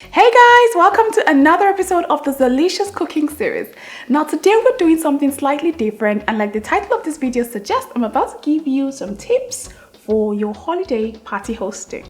Hey guys, welcome to another episode of the Zeelicious cooking series. Now today we're doing something slightly different, and like the title of this video suggests, I'm about to give you some tips for your holiday party hosting.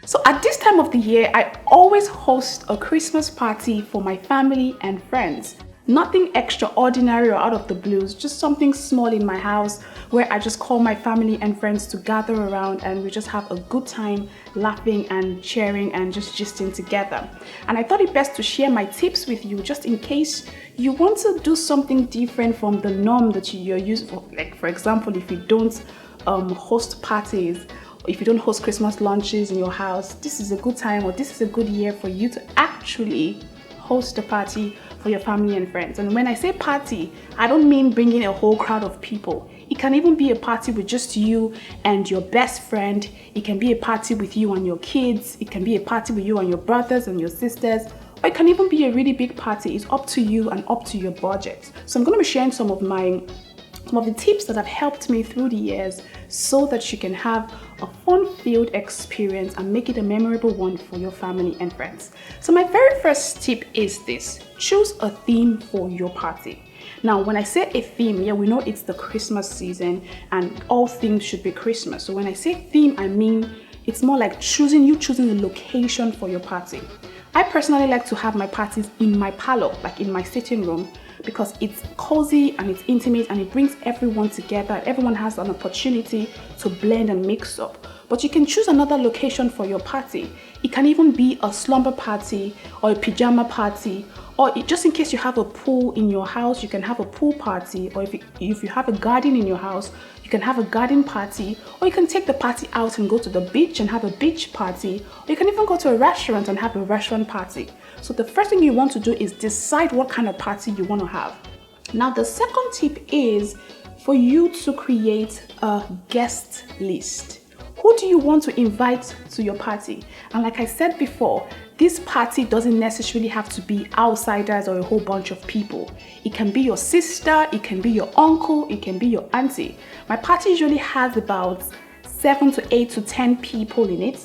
So at this time of the year, I always host a Christmas party for my family and friends. Nothing extraordinary or out of the blues, just something small in my house where I just call my family and friends to gather around and we just have a good time laughing and sharing and just gisting together. And I thought it best to share my tips with you just in case you want to do something different from the norm that you're used for. Like for example, if you don't host parties, if you don't host Christmas lunches in your house, this is a good time or this is a good year for you to actually host a party for your family and friends. And when I say party, I don't mean bringing a whole crowd of people. It can even be a party with just you and your best friend. It can be a party with you and your kids. It can be a party with you and your brothers and your sisters. Or it can even be a really big party. It's up to you and up to your budget. So I'm going to be sharing some of the tips that have helped me through the years so that you can have a fun-filled experience and make it a memorable one for your family and friends. So my very first tip is this: choose a theme for your party. Now, when I say a theme, yeah, we know it's the Christmas season and all themes should be Christmas. So when I say theme, I mean it's more like choosing the location for your party. I personally like to have my parties in my parlor, like in my sitting room, because it's cozy and it's intimate and it brings everyone together. Everyone has an opportunity to blend and mix up. But you can choose another location for your party. It can even be a slumber party or a pajama party, or just in case you have a pool in your house, you can have a pool party, or if you have a garden in your house, you can have a garden party, or you can take the party out and go to the beach and have a beach party, or you can even go to a restaurant and have a restaurant party. So the first thing you want to do is decide what kind of party you want to have. Now the second tip is for you to create a guest list. Who do you want to invite to your party? And like I said before, this party doesn't necessarily have to be outsiders or a whole bunch of people. It can be your sister, it can be your uncle, it can be your auntie. My party usually has about 7 to 8 to 10 people in it.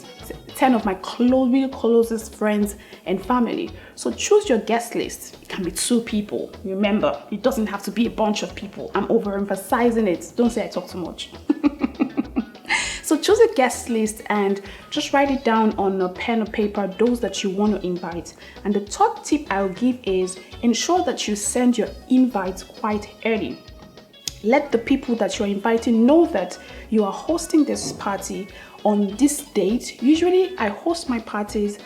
10 of my really closest friends and family. So choose your guest list. It can be 2 people. Remember, it doesn't have to be a bunch of people. I'm overemphasizing it. Don't say I talk too much. So choose a guest list and just write it down on a pen or paper, those that you want to invite. And the third tip I'll give is ensure that you send your invites quite early. Let the people that you're inviting know that you are hosting this party on this date. Usually I host my parties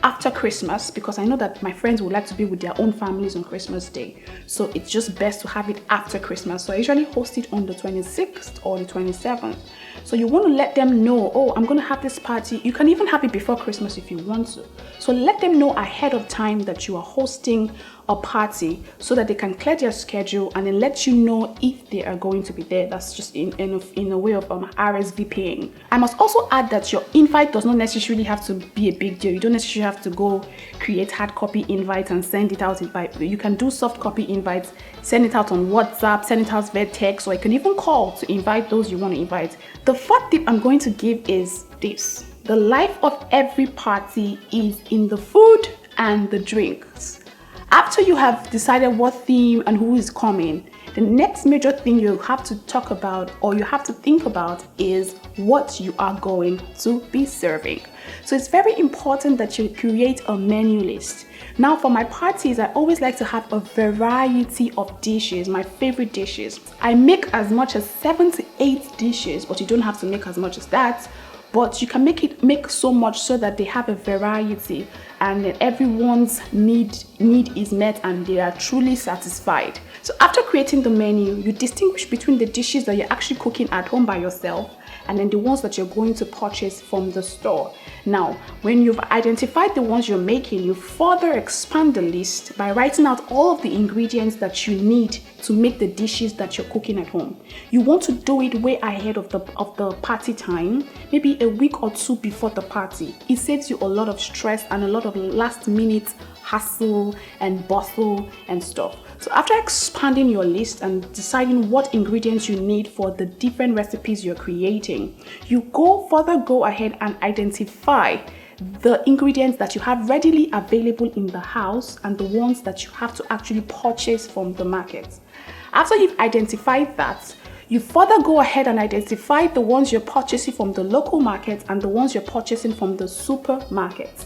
after Christmas because I know that my friends would like to be with their own families on Christmas Day. So it's just best to have it after Christmas. So I usually host it on the 26th or the 27th. So you want to let them know, oh, I'm going to have this party. You can even have it before Christmas if you want to. So let them know ahead of time that you are hosting a party so that they can clear their schedule and then let you know if they are going to be there. That's just in a way of RSVPing. I must also add that your invite does not necessarily have to be a big deal. You don't necessarily have to go create hard copy invites and send it out. You can do soft copy invites, send it out on WhatsApp, send it out via text, or you can even call to invite those you want to invite. The fourth tip I'm going to give is this: the life of every party is in the food and the drinks. After you have decided what theme and who is coming, the next major thing you have to talk about or you have to think about is what you are going to be serving. So it's very important that you create a menu list. Now for my parties, I always like to have a variety of dishes, my favorite dishes. I make as much as 7 to 8 dishes, but you don't have to make as much as that. But you can make so much so that they have a variety and that everyone's need is met and they are truly satisfied. So after creating the menu, you distinguish between the dishes that you're actually cooking at home by yourself and then the ones that you're going to purchase from the store. Now, when you've identified the ones you're making, you further expand the list by writing out all of the ingredients that you need to make the dishes that you're cooking at home. You want to do it way ahead of the party time, maybe a week or 2 before the party. It saves you a lot of stress and a lot of last minute hassle and bustle and stuff. So after expanding your list and deciding what ingredients you need for the different recipes you're creating, you go ahead and identify the ingredients that you have readily available in the house and the ones that you have to actually purchase from the market. After you've identified that, you further go ahead and identify the ones you're purchasing from the local market and the ones you're purchasing from the supermarket.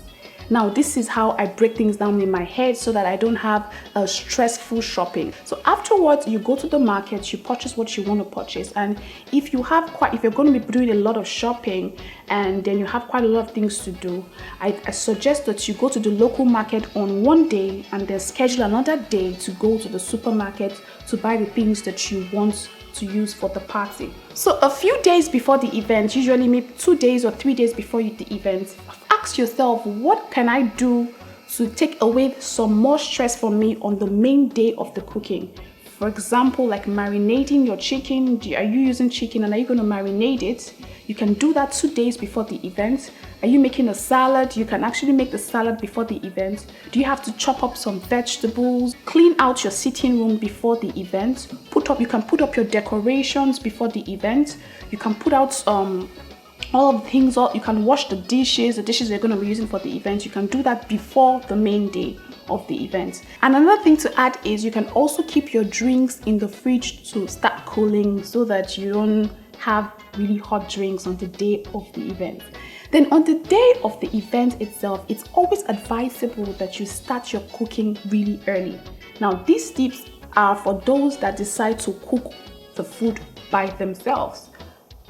Now, this is how I break things down in my head so that I don't have a stressful shopping. So afterwards, you go to the market, you purchase what you want to purchase. And if you're going to be doing a lot of shopping and then you have quite a lot of things to do, I suggest that you go to the local market on one day and then schedule another day to go to the supermarket to buy the things that you want to use for the party. So a few days before the event, usually maybe 2 days or 3 days before the event, ask yourself, what can I do to take away some more stress from me on the main day of the cooking? For example, like marinating your chicken. Are you using chicken and are you going to marinate it? You can do that 2 days before the event. Are you making a salad? You can actually make the salad before the event. Do you have to chop up some vegetables? Clean out your sitting room before the event. You can put up your decorations before the event. You can put out all of the things up. You can wash the dishes you're going to be using for the event. You can do that before the main day of the event. And another thing to add is you can also keep your drinks in the fridge to start cooling so that you don't have really hot drinks on the day of the event. Then on the day of the event itself, it's always advisable that you start your cooking really early. Now, these tips are for those that decide to cook the food by themselves,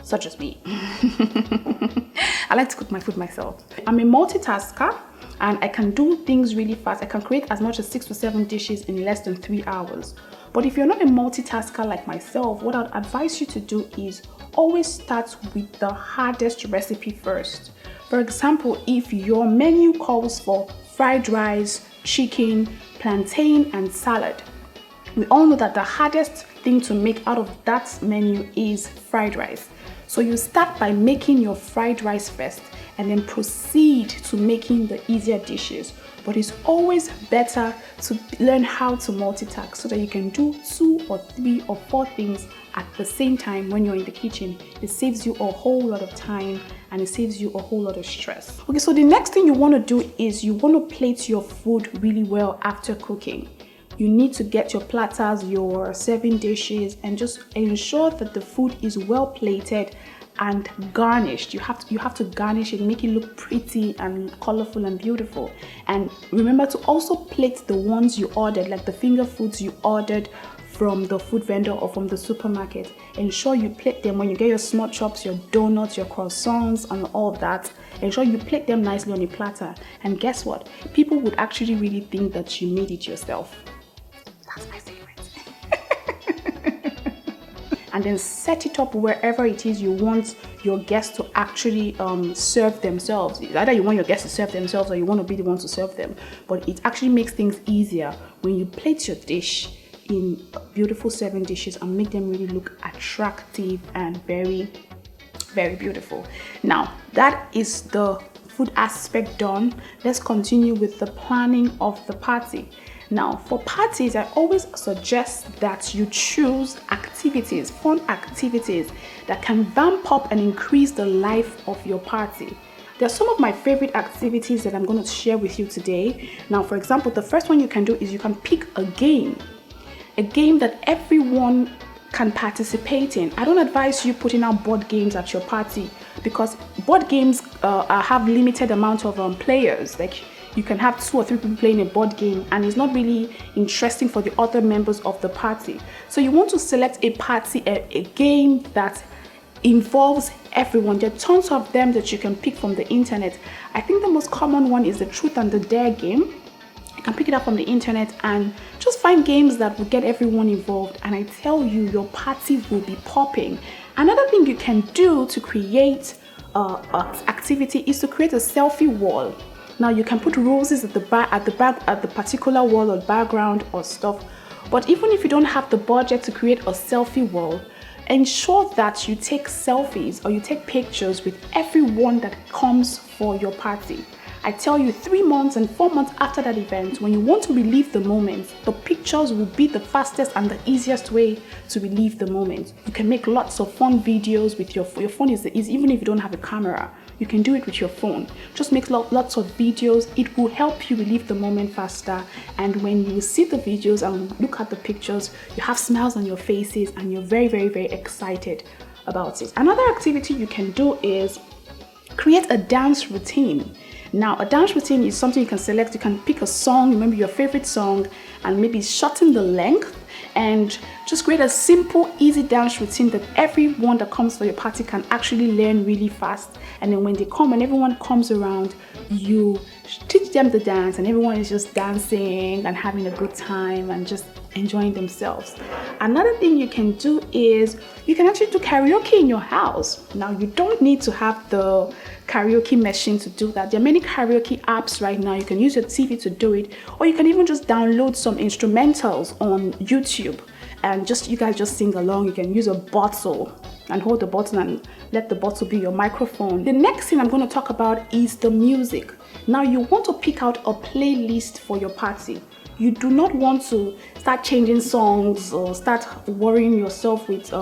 such as me. I like to cook my food myself. I'm a multitasker and I can do things really fast. I can create as much as 6 to 7 dishes in less than 3 hours. But if you're not a multitasker like myself, what I'd advise you to do is always start with the hardest recipe first. For example, if your menu calls for fried rice, chicken, plantain, and salad, we all know that the hardest thing to make out of that menu is fried rice. So you start by making your fried rice first and then proceed to making the easier dishes. But it's always better to learn how to multitask so that you can do 2 or 3 or 4 things at the same time when you're in the kitchen. It saves you a whole lot of time and it saves you a whole lot of stress. Okay, so the next thing you want to do is you want to plate your food really well after cooking. You need to get your platters, your serving dishes, and just ensure that the food is well plated and garnished. You have to garnish it, make it look pretty and colorful and beautiful. And remember to also plate the ones you ordered, like the finger foods you ordered from the food vendor or from the supermarket. Ensure you plate them when you get your small chops, your donuts, your croissants, and all of that. Ensure you plate them nicely on a platter. And guess what? People would actually really think that you made it yourself. That's my favorite. And then set it up wherever it is you want your guests to actually serve themselves. Either you want your guests to serve themselves or you want to be the one to serve them. But it actually makes things easier when you plate your dish in beautiful serving dishes and make them really look attractive and very, very beautiful. Now, that is the food aspect done. Let's continue with the planning of the party. Now, for parties, I always suggest that you choose activities, fun activities that can vamp up and increase the life of your party. There are some of my favorite activities that I'm going to share with you today. Now, for example, the first one you can do is you can pick a game that everyone can participate in. I don't advise you putting out board games at your party because board games have limited amount of players. Like, you can have 2 or 3 people playing a board game and it's not really interesting for the other members of the party. So you want to select a game that involves everyone. There are tons of them that you can pick from the internet. I think the most common one is the Truth and the Dare game. You can pick it up from the internet and just find games that will get everyone involved, and I tell you, your party will be popping. Another thing you can do to create activity is to create a selfie wall. Now, you can put roses at the particular wall or background or stuff, but even if you don't have the budget to create a selfie wall, ensure that you take selfies or you take pictures with everyone that comes for your party. I tell you, 3 months and 4 months after that event, when you want to relive the moment, the pictures will be the fastest and the easiest way to relive the moment. You can make lots of fun videos with your phone. Is easy, even if you don't have a camera. You can do it with your phone. Just make lots of videos. It will help you relive the moment faster. And when you see the videos and look at the pictures, you have smiles on your faces and you're very, very, very excited about it. Another activity you can do is create a dance routine. Now, a dance routine is something you can select. You can pick a song, maybe your favorite song, and maybe shorten the length and just create a simple, easy dance routine that everyone that comes for your party can actually learn really fast. And then when they come and everyone comes around, you teach them the dance and everyone is just dancing and having a good time and just enjoying themselves. Another thing you can do is you can actually do karaoke in your house. Now, you don't need to have the karaoke machine to do that. There are many karaoke apps right now. You can use your TV to do it, or you can even just download some instrumentals on YouTube and you guys just sing along. You can use a bottle and hold the button and let the bottle be your microphone. The next thing I'm going to talk about is the music. Now, you want to pick out a playlist for your party. You do not want to start changing songs or start worrying yourself with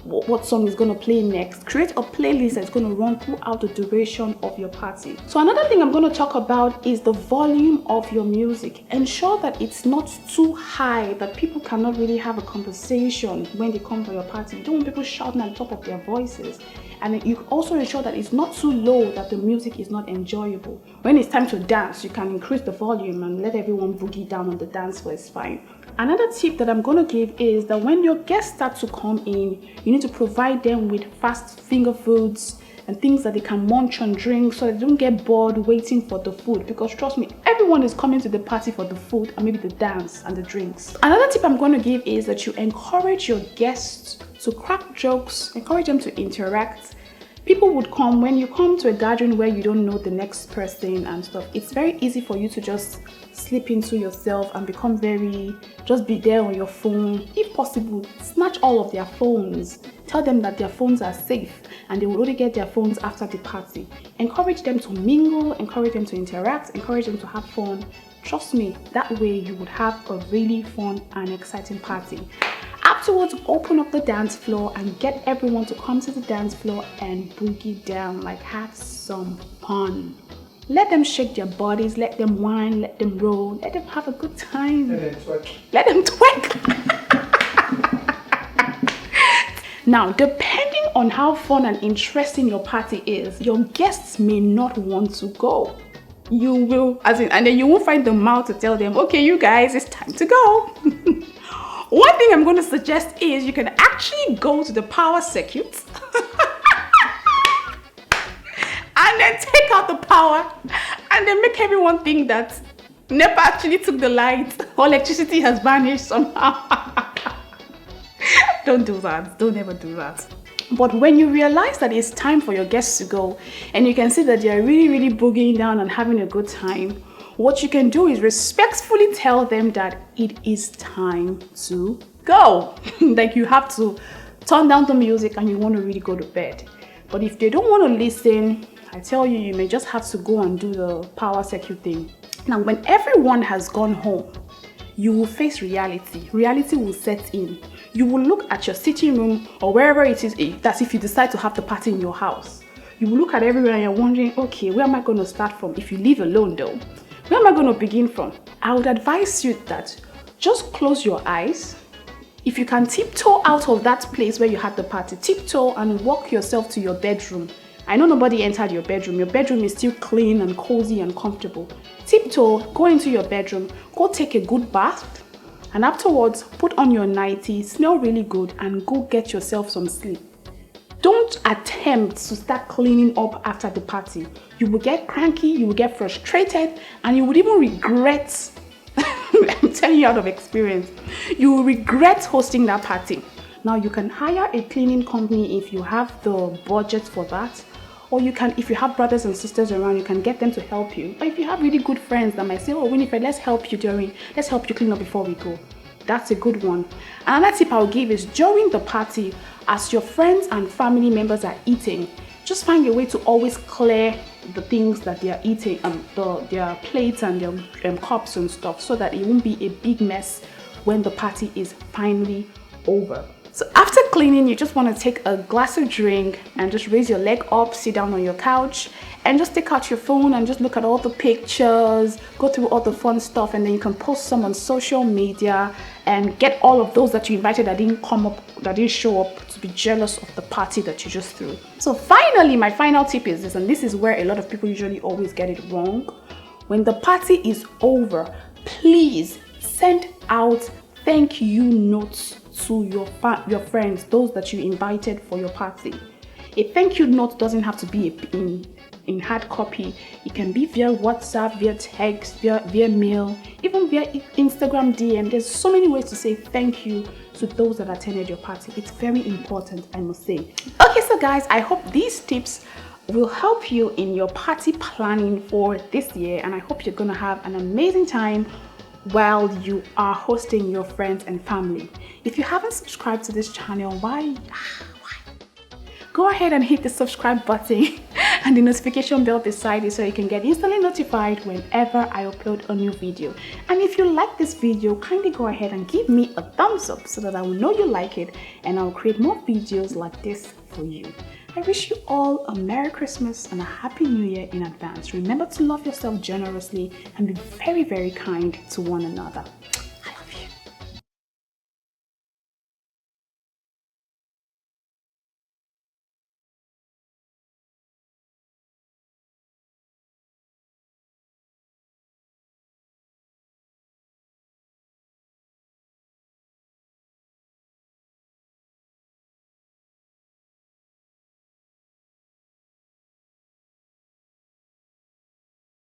what song is going to play next. Create a playlist that's going to run throughout the duration of your party. So another thing I'm going to talk about is the volume of your music. Ensure that it's not too high that people cannot really have a conversation when they come for your party. You don't want people shouting at the top of their voices. And you also ensure that it's not too low that the music is not enjoyable. When it's time to dance, you can increase the volume and let everyone boogie down on the dance floor. It's fine. Another tip that I'm going to give is that when your guests start to come in, you need to provide them with fast finger foods and things that they can munch and drink so they don't get bored waiting for the food. Because trust me, everyone is coming to the party for the food and maybe the dance and the drinks. Another tip I'm going to give is that you encourage your guests to crack jokes, encourage them to interact. People would come, when you come to a gathering where you don't know the next person and stuff, it's very easy for you to just slip into yourself and just be there on your phone. If possible, snatch all of their phones. Tell them that their phones are safe and they will only get their phones after the party. Encourage them to mingle, encourage them to interact, encourage them to have fun. Trust me, that way you would have a really fun and exciting party. Afterwards, open up the dance floor and get everyone to come to the dance floor and boogie down, like have some fun. Let them shake their bodies, let them whine, let them roll, let them have a good time. Let them twerk. Let them twerk. Now, depending on how fun and interesting your party is, your guests may not want to go. And then you won't find the mouth to tell them, okay, you guys, it's time to go. One thing I'm going to suggest is you can actually go to the power circuit and then take out the power and then make everyone think that NEPA actually took the light or electricity has vanished somehow. Don't do that. Don't ever do that. But when you realize that it's time for your guests to go and you can see that they're really, really boogieing down and having a good time, what you can do is respectfully tell them that it is time to go. Like you have to turn down the music and you want to really go to bed. But if they don't want to listen, I tell you, you may just have to go and do the power circuit thing. Now, when everyone has gone home, you will face reality. Reality will set in. You will look at your sitting room or wherever it is, that's if you decide to have the party in your house. You will look at everywhere and you're wondering, okay, where am I going to start from if you live alone though? Where am I going to begin from? I would advise you that just close your eyes. If you can tiptoe out of that place where you had the party, tiptoe and walk yourself to your bedroom. I know nobody entered your bedroom. Your bedroom is still clean and cozy and comfortable. Tiptoe, go into your bedroom, go take a good bath, and afterwards put on your nightie, smell really good, and go get yourself some sleep. Don't attempt to start cleaning up after the party. You will get cranky, you will get frustrated, and you would even regret, I'm telling you out of experience, you will regret hosting that party. Now you can hire a cleaning company if you have the budget for that, or you can, if you have brothers and sisters around, you can get them to help you. Or if you have really good friends that might say, oh Winifred, let's help you clean up before we go. That's a good one. Another tip I'll give is during the party, as your friends and family members are eating, just find a way to always clear the things that they are eating, their plates and their cups and stuff, so that it won't be a big mess when the party is finally over. So after cleaning, you just want to take a glass of drink and just raise your leg up, sit down on your couch, and just take out your phone and just look at all the pictures, go through all the fun stuff, and then you can post some on social media and get all of those that you invited that didn't show up to be jealous of the party that you just threw. So finally, my final tip is this, and this is where a lot of people usually always get it wrong. When the party is over, please send out thank you notes to your friends, those that you invited for your party. A thank you note doesn't have to be in hard copy. It can be via WhatsApp, via text, via mail, even via Instagram DM. There's so many ways to say thank you to those that attended your party. It's very important, I must say. Okay, so guys, I hope these tips will help you in your party planning for this year, and I hope you're gonna have an amazing time while you are hosting your friends and family. If you haven't subscribed to this channel, why? Go ahead and hit the subscribe button and the notification bell beside it so you can get instantly notified whenever I upload a new video. And if you like this video, kindly go ahead and give me a thumbs up so that I will know you like it, and I'll create more videos like this for you. I wish you all a Merry Christmas and a Happy New Year in advance. Remember to love yourself generously and be very, very kind to one another.